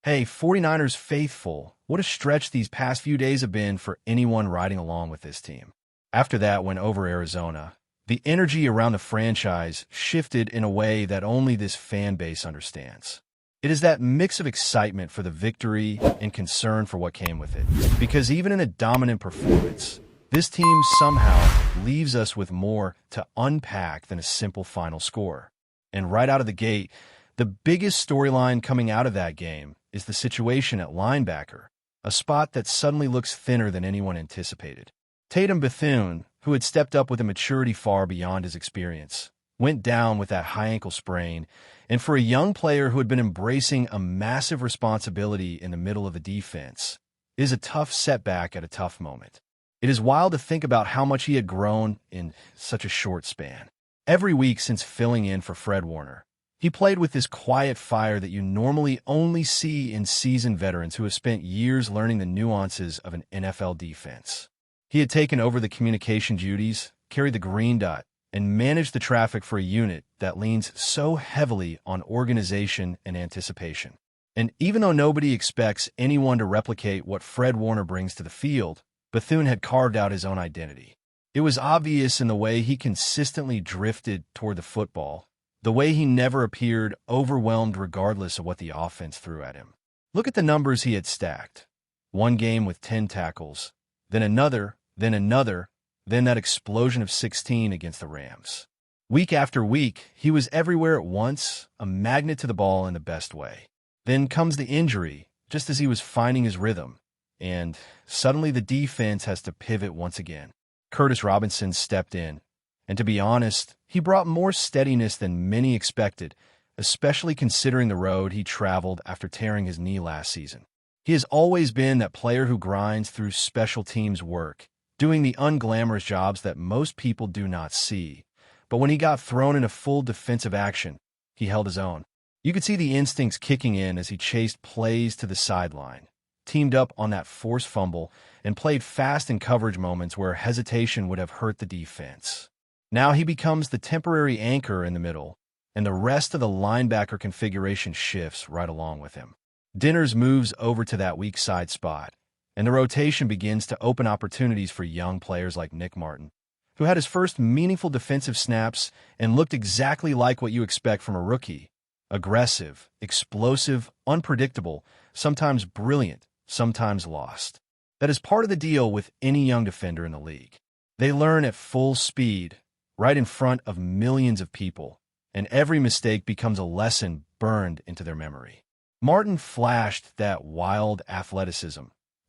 Hey, 49ers faithful, what a stretch these past few days have been for anyone riding along with this team. After that win over Arizona, the energy around the franchise shifted in a way that only this fan base understands. It is that mix of excitement for the victory and concern for what came with it. Because even in a dominant performance, this team somehow leaves us with more to unpack than a simple final score. And right out of the gate, the biggest storyline coming out of that game is the situation at linebacker, a spot that suddenly looks thinner than anyone anticipated. Tatum Bethune, who had stepped up with a maturity far beyond his experience, went down with that high ankle sprain, and for a young player who had been embracing a massive responsibility in the middle of the defense, it is a tough setback at a tough moment. It is wild to think about how much he had grown in such a short span. Every week since filling in for Fred Warner, he played with this quiet fire that you normally only see in seasoned veterans who have spent years learning the nuances of an NFL defense. He had taken over the communication duties, carried the green dot, and managed the traffic for a unit that leans so heavily on organization and anticipation. And even though nobody expects anyone to replicate what Fred Warner brings to the field, Bethune had carved out his own identity. It was obvious in the way he consistently drifted toward the football, the way he never appeared overwhelmed regardless of what the offense threw at him. Look at the numbers he had stacked. One game with 10 tackles, then another, then that explosion of 16 against the Rams. Week after week, he was everywhere at once, a magnet to the ball in the best way. Then comes the injury, just as he was finding his rhythm, and suddenly the defense has to pivot once again. Curtis Robinson stepped in, and to be honest, he brought more steadiness than many expected, especially considering the road he traveled after tearing his knee last season. He has always been that player who grinds through special teams work, doing the unglamorous jobs that most people do not see. But when he got thrown into full defensive action, he held his own. You could see the instincts kicking in as he chased plays to the sideline, teamed up on that forced fumble, and played fast in coverage moments where hesitation would have hurt the defense. Now he becomes the temporary anchor in the middle, and the rest of the linebacker configuration shifts right along with him. Dinners moves over to that weak side spot, and the rotation begins to open opportunities for young players like Nick Martin, who had his first meaningful defensive snaps and looked exactly like what you expect from a rookie. Aggressive, explosive, unpredictable, sometimes brilliant, sometimes lost. That is part of the deal with any young defender in the league. They learn at full speed, right in front of millions of people, and every mistake becomes a lesson burned into their memory. Martin flashed that wild athleticism,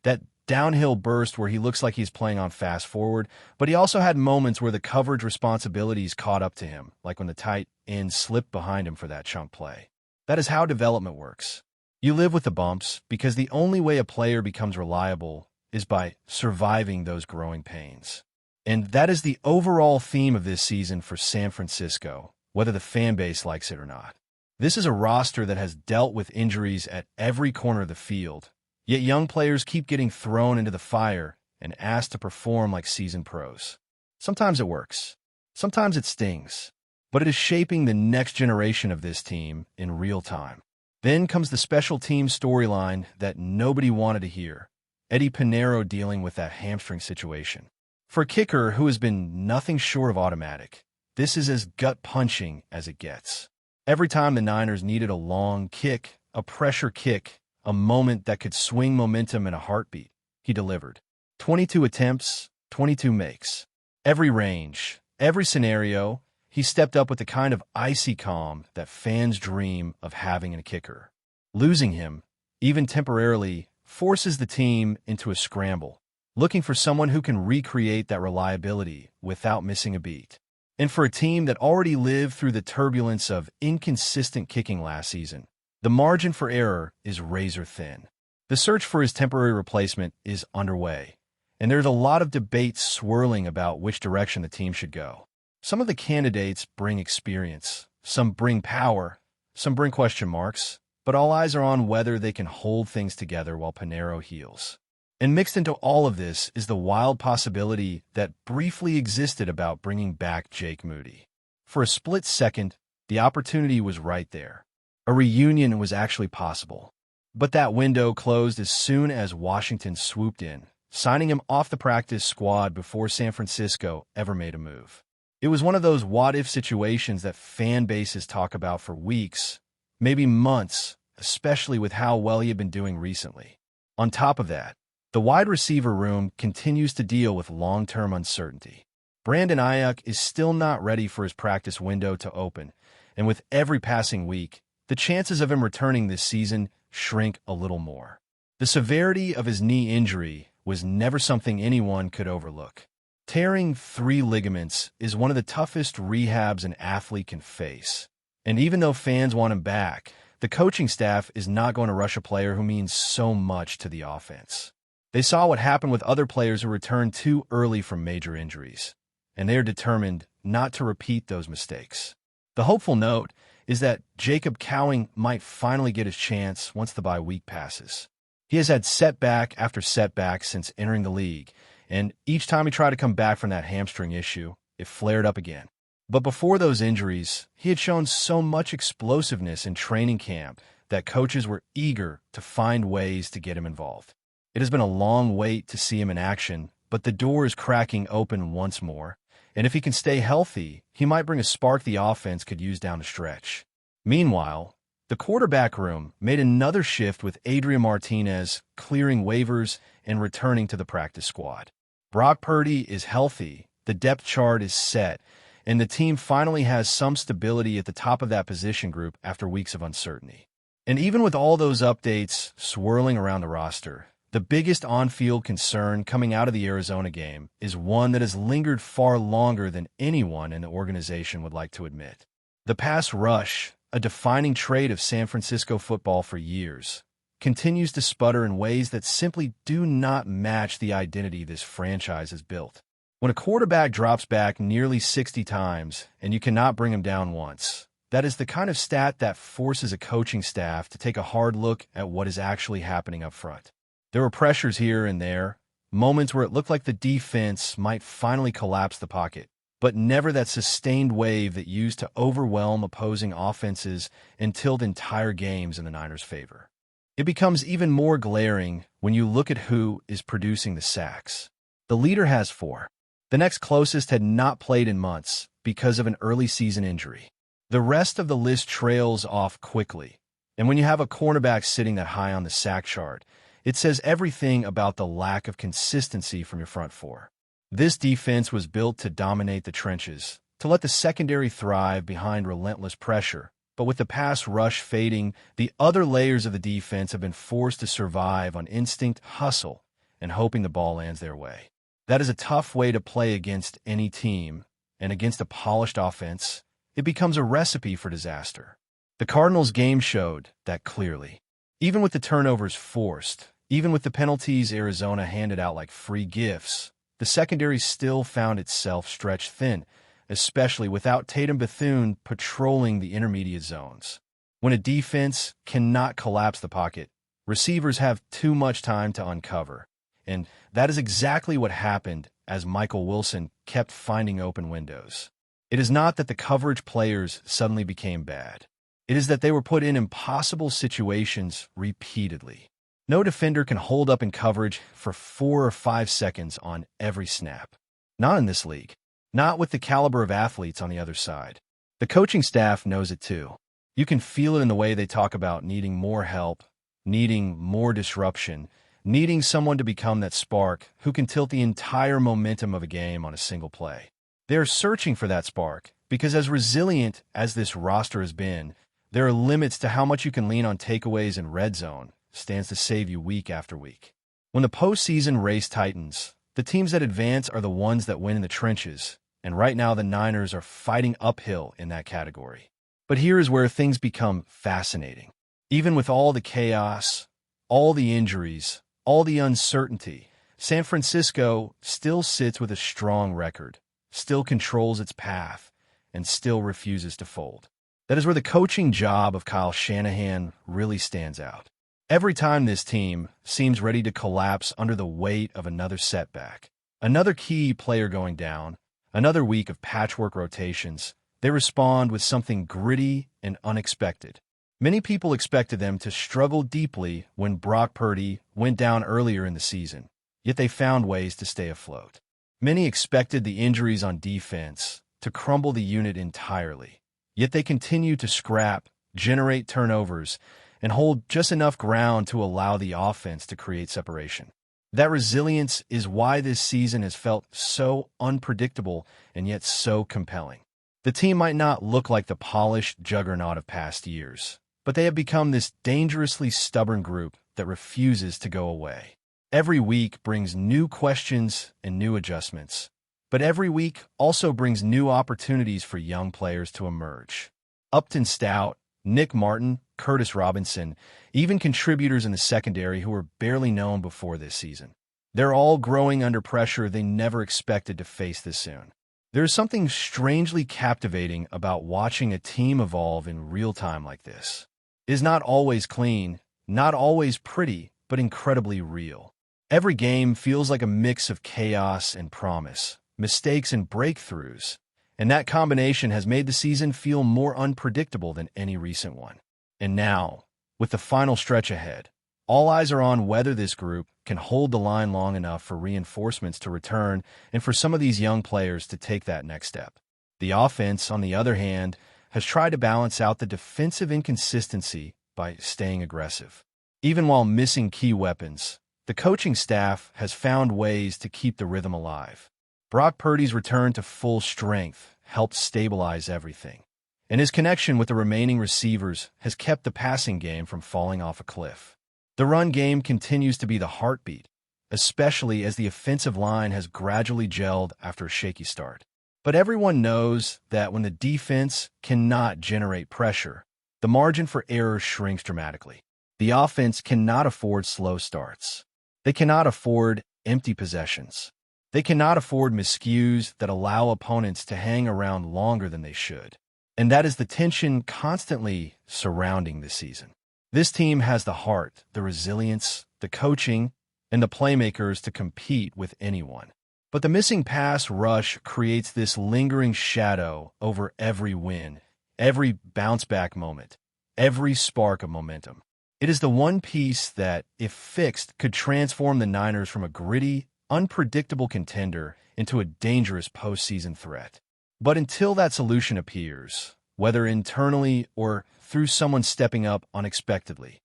that downhill burst where he looks like he's playing on fast forward, but he also had moments where the coverage responsibilities caught up to him, like when the tight end slipped behind him for that chunk play. That is how development works. You live with the bumps because the only way a player becomes reliable is by surviving those growing pains. And that is the overall theme of this season for San Francisco, whether the fan base likes it or not. This is a roster that has dealt with injuries at every corner of the field, yet young players keep getting thrown into the fire and asked to perform like seasoned pros. Sometimes it works. Sometimes it stings. But it is shaping the next generation of this team in real time. Then comes the special team storyline that nobody wanted to hear. Eddie Pinheiro dealing with that hamstring situation. For a kicker who has been nothing short of automatic, this is as gut-punching as it gets. Every time the Niners needed a long kick, a pressure kick, a moment that could swing momentum in a heartbeat, he delivered. 22 attempts, 22 makes. Every range, every scenario, he stepped up with the kind of icy calm that fans dream of having in a kicker. Losing him, even temporarily, forces the team into a scramble, looking for someone who can recreate that reliability without missing a beat. And for a team that already lived through the turbulence of inconsistent kicking last season, the margin for error is razor thin. The search for his temporary replacement is underway, and there's a lot of debate swirling about which direction the team should go. Some of the candidates bring experience, some bring power, some bring question marks, but all eyes are on whether they can hold things together while Pinheiro heals. And mixed into all of this is the wild possibility that briefly existed about bringing back Jake Moody. For a split second, the opportunity was right there. A reunion was actually possible. But that window closed as soon as Washington swooped in, signing him off the practice squad before San Francisco ever made a move. It was one of those what-if situations that fan bases talk about for weeks, maybe months, especially with how well he had been doing recently. On top of that, the wide receiver room continues to deal with long-term uncertainty. Brandon Ayuk is still not ready for his practice window to open, and with every passing week, the chances of him returning this season shrink a little more. The severity of his knee injury was never something anyone could overlook. Tearing 3 ligaments is one of the toughest rehabs an athlete can face. And even though fans want him back, the coaching staff is not going to rush a player who means so much to the offense. They saw what happened with other players who returned too early from major injuries, and they are determined not to repeat those mistakes. The hopeful note is that Jacob Cowing might finally get his chance once the bye week passes. He has had setback after setback since entering the league, and each time he tried to come back from that hamstring issue, it flared up again. But before those injuries, he had shown so much explosiveness in training camp that coaches were eager to find ways to get him involved. It has been a long wait to see him in action, but the door is cracking open once more, and if he can stay healthy, he might bring a spark the offense could use down the stretch. Meanwhile, the quarterback room made another shift with Adrian Martinez clearing waivers and returning to the practice squad. Brock Purdy is healthy, the depth chart is set, and the team finally has some stability at the top of that position group after weeks of uncertainty. And even with all those updates swirling around the roster, the biggest on-field concern coming out of the Arizona game is one that has lingered far longer than anyone in the organization would like to admit. The pass rush, a defining trait of San Francisco football for years, continues to sputter in ways that simply do not match the identity this franchise has built. When a quarterback drops back nearly 60 times and you cannot bring him down once, that is the kind of stat that forces a coaching staff to take a hard look at what is actually happening up front. There were pressures here and there, moments where it looked like the defense might finally collapse the pocket, but never that sustained wave that used to overwhelm opposing offenses and tilt entire games in the Niners' favor. It becomes even more glaring when you look at who is producing the sacks. The leader has 4. The next closest had not played in months because of an early season injury. The rest of the list trails off quickly, and when you have a cornerback sitting that high on the sack chart, it says everything about the lack of consistency from your front 4. This defense was built to dominate the trenches, to let the secondary thrive behind relentless pressure. But with the pass rush fading, the other layers of the defense have been forced to survive on instinct, hustle, and hoping the ball lands their way. That is a tough way to play against any team, and against a polished offense, it becomes a recipe for disaster. The Cardinals game showed that clearly. Even with the turnovers forced, even with the penalties Arizona handed out like free gifts, the secondary still found itself stretched thin, especially without Tatum Bethune patrolling the intermediate zones. When a defense cannot collapse the pocket, receivers have too much time to uncover, and that is exactly what happened as Michael Wilson kept finding open windows. It is not that the coverage players suddenly became bad. It is that they were put in impossible situations repeatedly. No defender can hold up in coverage for 4 or 5 seconds on every snap. Not in this league. Not with the caliber of athletes on the other side. The coaching staff knows it too. You can feel it in the way they talk about needing more help, needing more disruption, needing someone to become that spark who can tilt the entire momentum of a game on a single play. They are searching for that spark because as resilient as this roster has been, there are limits to how much you can lean on takeaways in red zone stands to save you week after week. When the postseason race tightens, the teams that advance are the ones that win in the trenches, and right now the Niners are fighting uphill in that category. But here is where things become fascinating. Even with all the chaos, all the injuries, all the uncertainty, San Francisco still sits with a strong record, still controls its path, and still refuses to fold. That is where the coaching job of Kyle Shanahan really stands out. Every time this team seems ready to collapse under the weight of another setback, another key player going down, another week of patchwork rotations, they respond with something gritty and unexpected. Many people expected them to struggle deeply when Brock Purdy went down earlier in the season, yet they found ways to stay afloat. Many expected the injuries on defense to crumble the unit entirely, yet they continued to scrap, generate turnovers, and hold just enough ground to allow the offense to create separation. That resilience is why this season has felt so unpredictable and yet so compelling. The team might not look like the polished juggernaut of past years, but they have become this dangerously stubborn group that refuses to go away. Every week brings new questions and new adjustments, but every week also brings new opportunities for young players to emerge. Upton Stout, Nick Martin, Curtis Robinson, even contributors in the secondary who were barely known before this season. They're all growing under pressure they never expected to face this soon. There is something strangely captivating about watching a team evolve in real time like this. It is not always clean, not always pretty, but incredibly real. Every game feels like a mix of chaos and promise, mistakes and breakthroughs, and that combination has made the season feel more unpredictable than any recent one. And now, with the final stretch ahead, all eyes are on whether this group can hold the line long enough for reinforcements to return and for some of these young players to take that next step. The offense, on the other hand, has tried to balance out the defensive inconsistency by staying aggressive. Even while missing key weapons, the coaching staff has found ways to keep the rhythm alive. Brock Purdy's return to full strength helped stabilize everything, and his connection with the remaining receivers has kept the passing game from falling off a cliff. The run game continues to be the heartbeat, especially as the offensive line has gradually gelled after a shaky start. But everyone knows that when the defense cannot generate pressure, the margin for error shrinks dramatically. The offense cannot afford slow starts. They cannot afford empty possessions. They cannot afford miscues that allow opponents to hang around longer than they should. And that is the tension constantly surrounding this season. This team has the heart, the resilience, the coaching, and the playmakers to compete with anyone. But the missing pass rush creates this lingering shadow over every win, every bounce-back moment, every spark of momentum. It is the one piece that, if fixed, could transform the Niners from a gritty, unpredictable contender into a dangerous postseason threat. But until that solution appears, whether internally or through someone stepping up unexpectedly,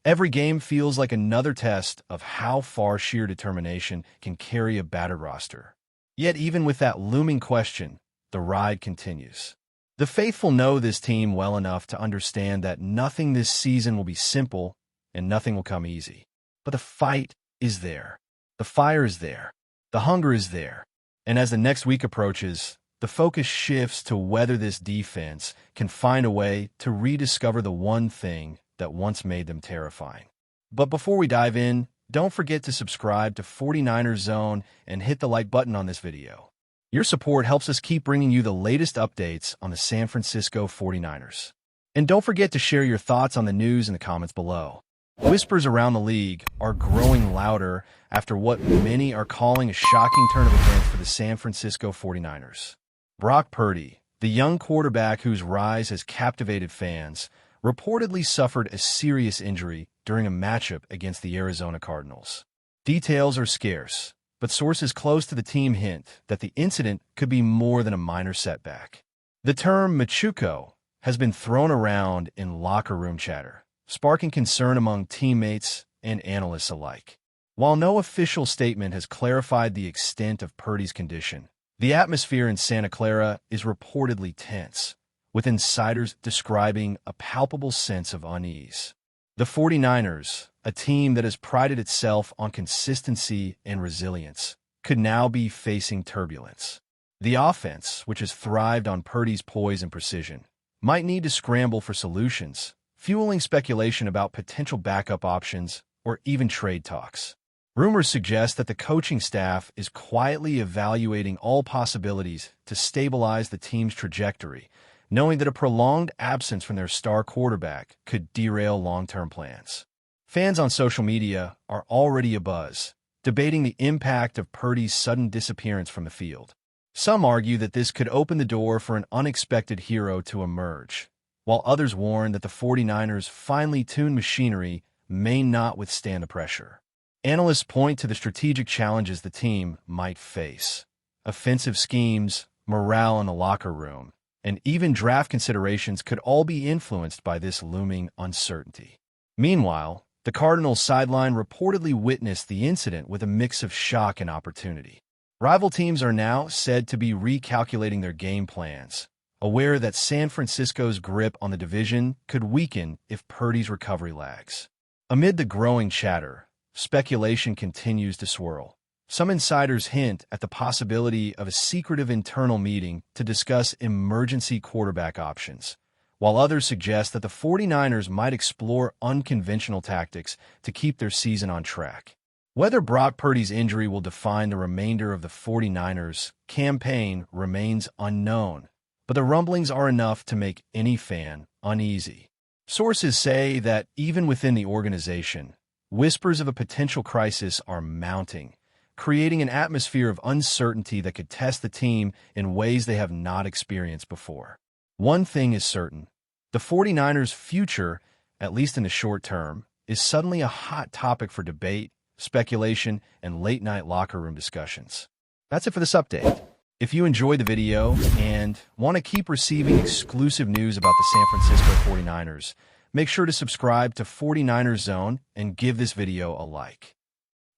every game feels like another test of how far sheer determination can carry a battered roster. Yet even with that looming question, the ride continues. The faithful know this team well enough to understand that nothing this season will be simple and nothing will come easy. But the fight is there. The fire is there. The hunger is there. And as the next week approaches, the focus shifts to whether this defense can find a way to rediscover the one thing that once made them terrifying. But before we dive in, don't forget to subscribe to 49ers Zone and hit the like button on this video. Your support helps us keep bringing you the latest updates on the San Francisco 49ers. And don't forget to share your thoughts on the news in the comments below. Whispers around the league are growing louder after what many are calling a shocking turn of events for the San Francisco 49ers. Brock Purdy, the young quarterback whose rise has captivated fans, reportedly suffered a serious injury during a matchup against the Arizona Cardinals. Details are scarce, but sources close to the team hint that the incident could be more than a minor setback. The term machuco has been thrown around in locker room chatter, sparking concern among teammates and analysts alike. While no official statement has clarified the extent of Purdy's condition, the atmosphere in Santa Clara is reportedly tense, with insiders describing a palpable sense of unease. The 49ers, a team that has prided itself on consistency and resilience, could now be facing turbulence. The offense, which has thrived on Purdy's poise and precision, might need to scramble for solutions, fueling speculation about potential backup options or even trade talks. Rumors suggest that the coaching staff is quietly evaluating all possibilities to stabilize the team's trajectory, knowing that a prolonged absence from their star quarterback could derail long-term plans. Fans on social media are already abuzz, debating the impact of Purdy's sudden disappearance from the field. Some argue that this could open the door for an unexpected hero to emerge, while others warn that the 49ers' finely tuned machinery may not withstand the pressure. Analysts point to the strategic challenges the team might face: offensive schemes, morale in the locker room, and even draft considerations could all be influenced by this looming uncertainty. Meanwhile, the Cardinals sideline reportedly witnessed the incident with a mix of shock and opportunity. Rival teams are now said to be recalculating their game plans, aware that San Francisco's grip on the division could weaken if Purdy's recovery lags. Amid the growing chatter, speculation continues to swirl. Some insiders hint at the possibility of a secretive internal meeting to discuss emergency quarterback options, while others suggest that the 49ers might explore unconventional tactics to keep their season on track. Whether Brock Purdy's injury will define the remainder of the 49ers' campaign remains unknown, but the rumblings are enough to make any fan uneasy. Sources say that even within the organization, whispers of a potential crisis are mounting, creating an atmosphere of uncertainty that could test the team in ways they have not experienced before. One thing is certain: the 49ers' future, at least in the short term, is suddenly a hot topic for debate, speculation, and late-night locker room discussions. That's it for this update. If you enjoyed the video and want to keep receiving exclusive news about the San Francisco 49ers, make sure to subscribe to 49ers Zone and give this video a like.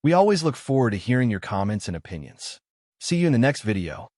We always look forward to hearing your comments and opinions. See you in the next video.